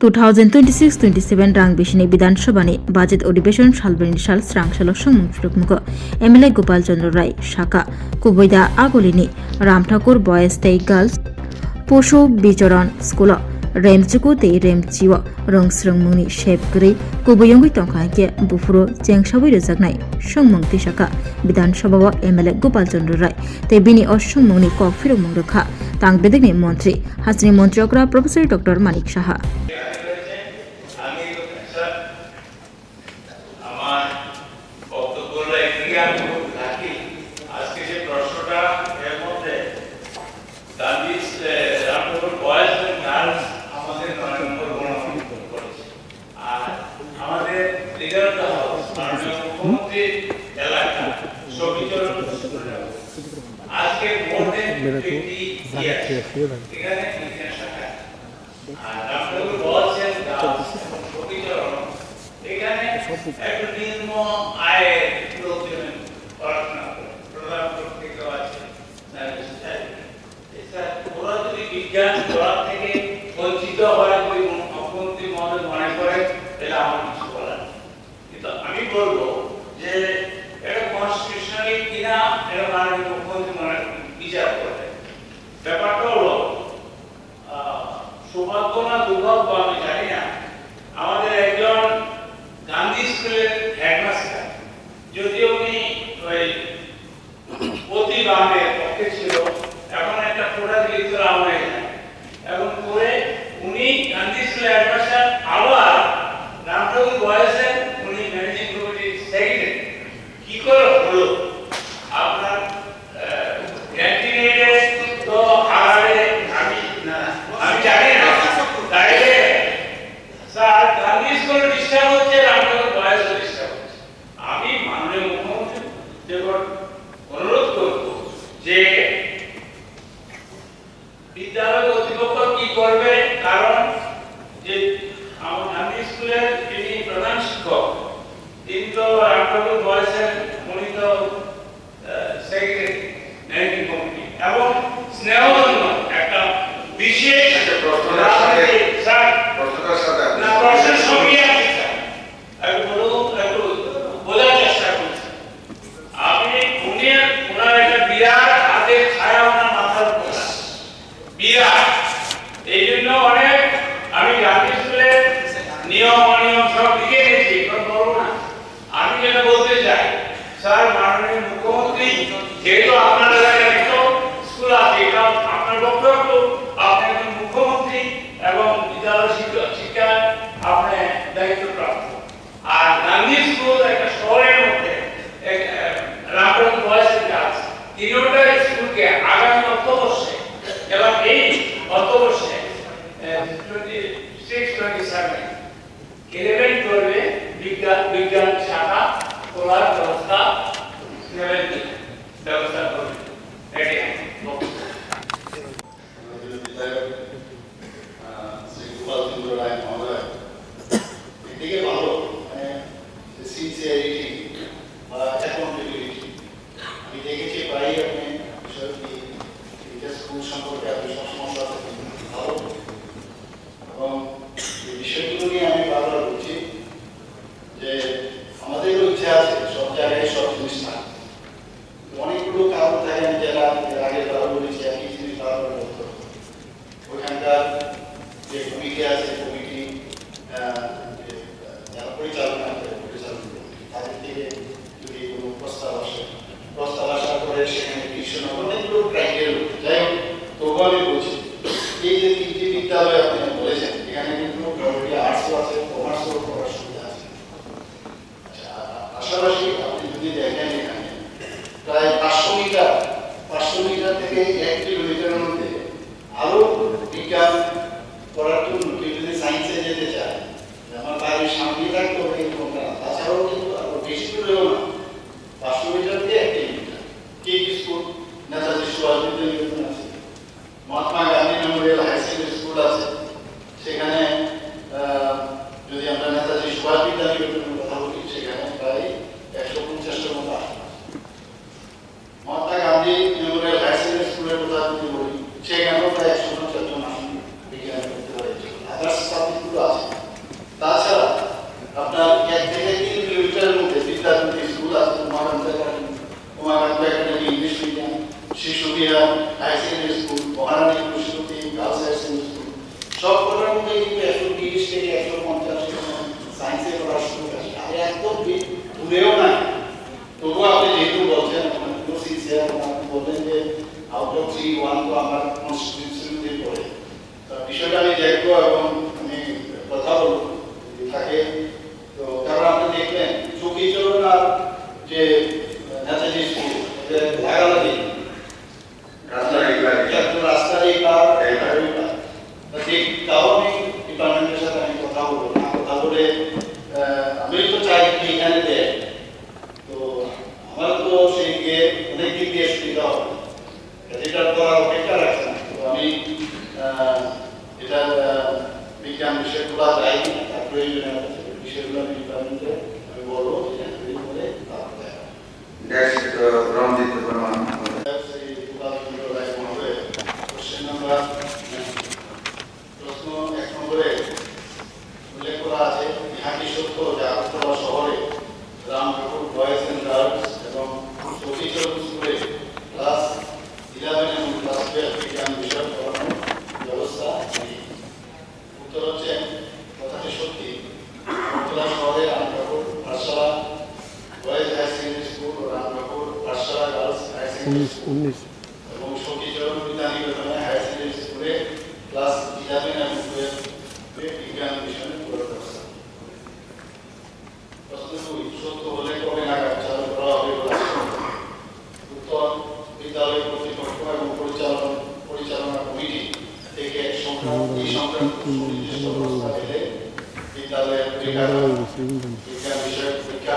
2026-27 rang bishini Bidhansabha ni budget अधिवेशन salbani sal srangshalo songmung philukmuko MLA Gopal Chandra Rai Shaka Kuboida Agolini Ram Thakur Boys Day Girls Posho Bicharan School Remchuku Te Remchiwa Rongsrangmungni Shepgri Kuboyongui Tongkhaike Bufuro Chengshabui Rezagnai Songmung Tishaka Bidhansabha MLA Gopal Chandra Rai Te Bini Osongmungni Kok Philukmung Rakha Tang Bedegni Montri Hasini Montriokra Professor Dr. Manik Shaha 130 থেকে 150 সায়েন্সে পড়া শুরু করেছে, আর একদম দূরেও না। তবুও আপনি যেহেতু বলছেন আপনার সিনসিয়ার, আপনি বললেন যে আউট অফ 3-1 তো আমার কনস্টিটিউশনে পড়ে। বিষয়টা আমি দেখবো এবং আমি কথা বলবো যদি থাকে। তো কারণ আপনি দেখলেন চৌকিচরণ আর যে নেতাজি স্কুল লাগালাগি রাস্তার এই পার ঠিক তাও আমি ডিপার্টমেন্টের সাথে আমি কথা বলবো না, কথা বলে আমি তো চাই এখানে দেয়। তো আমার তো সেই গিয়ে অনেক দিক দিয়ে সুবিধা হবে, এটা করার অপেক্ষা রাখছে না। তো আমি এটা বিজ্ঞান বিষয়গুলো যাই তার প্রয়োজনীয় বিষয়গুলো আমি ডিপার্টমেন্টে আমি বলবো বলে তারপরে রঞ্জিত বর্মা প্রশ্ন 1 নম্বরে উল্লেখ করা আছে, ইহাকি সত্য যে আগরতলা শহরে রামঠাকুর বয়েজ এন্ড গার্লস এবং চৌকিচরণ স্কুলে ক্লাস 11 এবং ক্লাস 12 বিজ্ঞান বিষয় পড়ানোর ব্যবস্থা নেই। উত্তর হচ্ছে কথাটি সত্যি। আগরতলা শহরে রামঠাকুর পাঠশালা বয়েজ হায়ার সেকেন্ডারি স্কুল ও রামঠাকুর পাঠশালা গার্লস হায়ার সেকেন্ডারি স্কুল এবং চৌকিচরণ বিদ্যানিকেতনে হায়ার সেকেন্ডারি স্কুলে ক্লাস 11 এবং 12 বিজ্ঞান বিষয়ে পড়ার ব্যবস্থা। প্রশ্ন 2, সত্য হলে কবে নাগাদ চালু করা হবে বলে উত্তর, বিদ্যালয় কর্তৃপক্ষ এবং পরিচালনা কমিটি থেকে এই সংক্রান্ত ব্যবস্থা পেলে বিদ্যালয়ের বিজ্ঞান বিষয়ক পরীক্ষা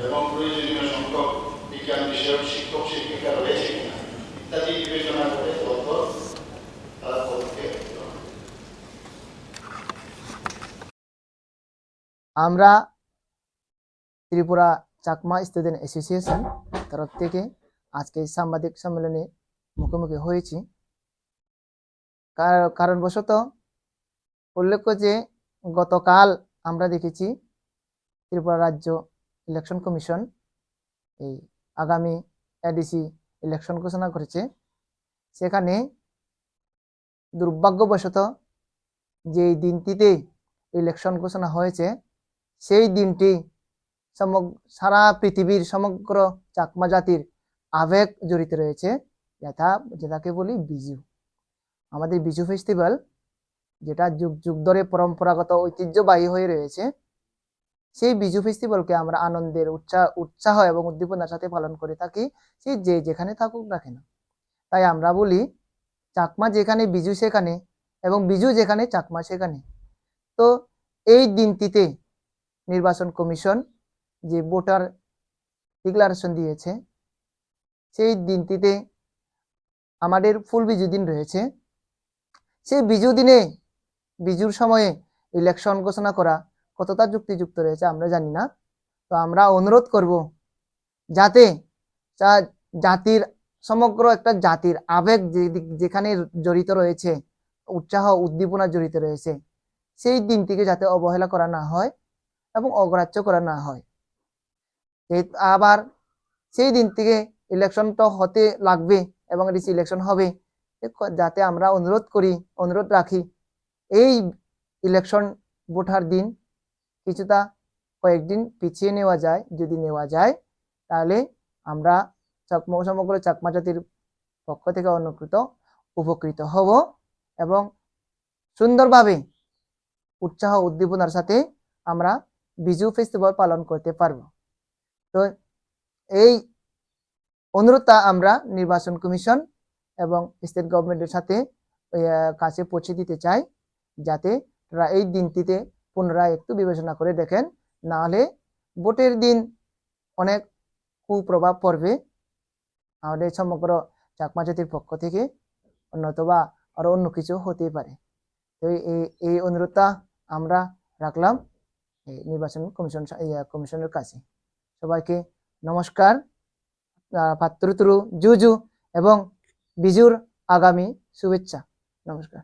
এবং প্রয়োজনীয় সংখ্যক বিজ্ঞান বিষয়ক শিক্ষক শিক্ষিকা রয়েছে কিনা ইত্যাদি বিবেচনা করে তারা পদক্ষেপ। আমরা ত্রিপুরা চাকমা স্টুডেন্ট অ্যাসোসিয়েশন তরফ থেকে আজকে সাংবাদিক সম্মেলনে মুখোমুখি হয়েছি। কারণবশত উল্লেখ্য যে গতকাল আমরা দেখেছি ত্রিপুরা রাজ্য ইলেকশন কমিশন এই আগামী এডিসি ইলেকশন ঘোষণা করেছে। সেখানে দুর্ভাগ্যবশত যে দিনটিতে ইলেকশন ঘোষণা হয়েছে সেই দিনটি সারা পৃথিবীর সমগ্র চাকমা জাতির আবেগ জড়িত রয়েছে, যেটাকে বলি বিজু। আমাদের বিজু ফেস্টিভ্যাল, যেটা যুগ যুগ ধরে পরম্পরাগত ঐতিহ্যবাহী হয়ে রয়েছে, সেই বিজু ফেস্টিভ্যালকে আমরা আনন্দের উৎসাহ এবং উদ্দীপনার সাথে পালন করে থাকি, সে যে যেখানে থাকুক না কেন। তাই আমরা বলি চাকমা যেখানে বিজু সেখানে, এবং বিজু যেখানে চাকমা সেখানে। তো এই দিনটিতে নির্বাচন কমিশন যে ভোটার ডিক্লারেশন দিয়েছে, সেই দিনটিতে আমাদের ফুল বিজু দিন রয়েছে। সেই বিজু দিনে বিজুর সময়ে ইলেকশন ঘোষণা করা কতটা যুক্তিযুক্ত রয়েছে আমরা জানি না। তো আমরা অনুরোধ করব যাতে জাতির সমগ্র একটা জাতির আবেগ যেখানে জড়িত রয়েছে, উৎসাহ উদ্দীপনা জড়িত রয়েছে, সেই দিনটিকে যাতে অবহেলা করা না হয় এবং অগ্রাহ্য করা না হয়। আবার সেই দিন থেকে ইলেকশনটা হতে লাগবে এবং ইলেকশন হবে, যাতে আমরা অনুরোধ রাখি এই ইলেকশন ভোটার দিন কিছুটা কয়েকদিন পিছিয়ে নেওয়া যায়। যদি নেওয়া যায় তাহলে আমরা সমগ্র চাকমা জাতির পক্ষ থেকে উপকৃত হব এবং সুন্দরভাবে উৎসাহ উদ্দীপনার সাথে আমরা বিজু ফেস্টিভ্যাল পালন করতে পারব। তো এই অনুরোধটা আমরা নির্বাচন কমিশন এবং স্টেট গভর্নমেন্টের সাথে কাছে পৌঁছে দিতে চাই, যাতে তারা এই দিনটিতে পুনরায় একটু বিবেচনা করে দেখেন। না হলে ভোটের দিন অনেক কুপ্রভাব পড়বে আমাদের সমগ্র চাকমা জাতির পক্ষ থেকে, অন্যতবা আরো অন্য কিছু হতে পারে। তো এই অনুরোধটা আমরা রাখলাম নির্বাচন কমিশনের কাছে। সবাইকে নমস্কার, পাত্রতুরু জুজু এবং বিজুর আগামী শুভেচ্ছা। নমস্কার।